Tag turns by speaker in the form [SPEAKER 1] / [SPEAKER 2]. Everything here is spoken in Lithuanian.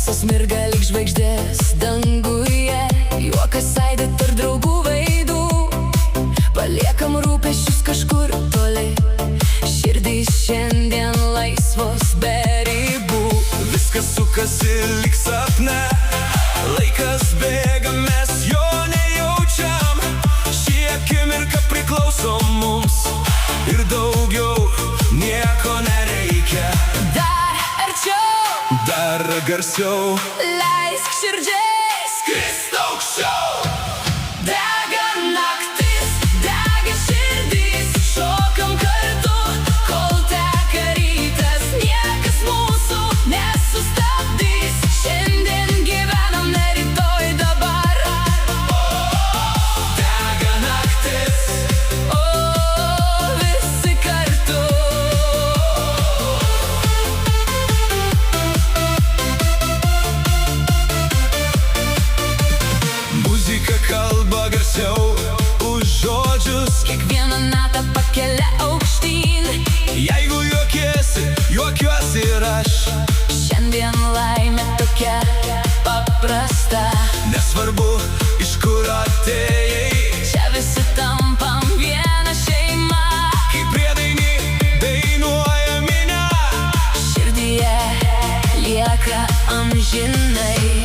[SPEAKER 1] visos mirga lyg žvaigždės danguje. Juokas aidi tarp draugų veidų, paliekam rūpesčius kažkur toli. Širdys šiandien laisvos be ribų.
[SPEAKER 2] Viskas sukasi lyg sapne, laikas bėga, mes jo nejaučiam. Ši akimirka priklauso mums ir daugiau nieko nereikia.
[SPEAKER 1] Dar arčiau,
[SPEAKER 2] dar garsiau,
[SPEAKER 1] leisk širdžiai
[SPEAKER 2] skrist aukščiau.
[SPEAKER 1] Dega naktis, dega širdys, šokam kartu, kol teka rytas. Niekas mūsų nesustabdys, šiandien gyvenam, ne rytoj, dabar.
[SPEAKER 2] Dega naktis,
[SPEAKER 1] O, visi kartu.
[SPEAKER 2] muzika kalba garsiau už žodžius.
[SPEAKER 1] Kiekvieną natą pakelia aukštyn,
[SPEAKER 2] Jeigu juokiesi, juokiuosi ir aš.
[SPEAKER 1] šiandien laimė tokia paprasta.
[SPEAKER 2] Nesvarbu, iš kur atėjai,
[SPEAKER 1] Čia visi tampam viena šeima,
[SPEAKER 2] kai priedainį dainuoja minia.
[SPEAKER 1] širdyje lieka amžinai.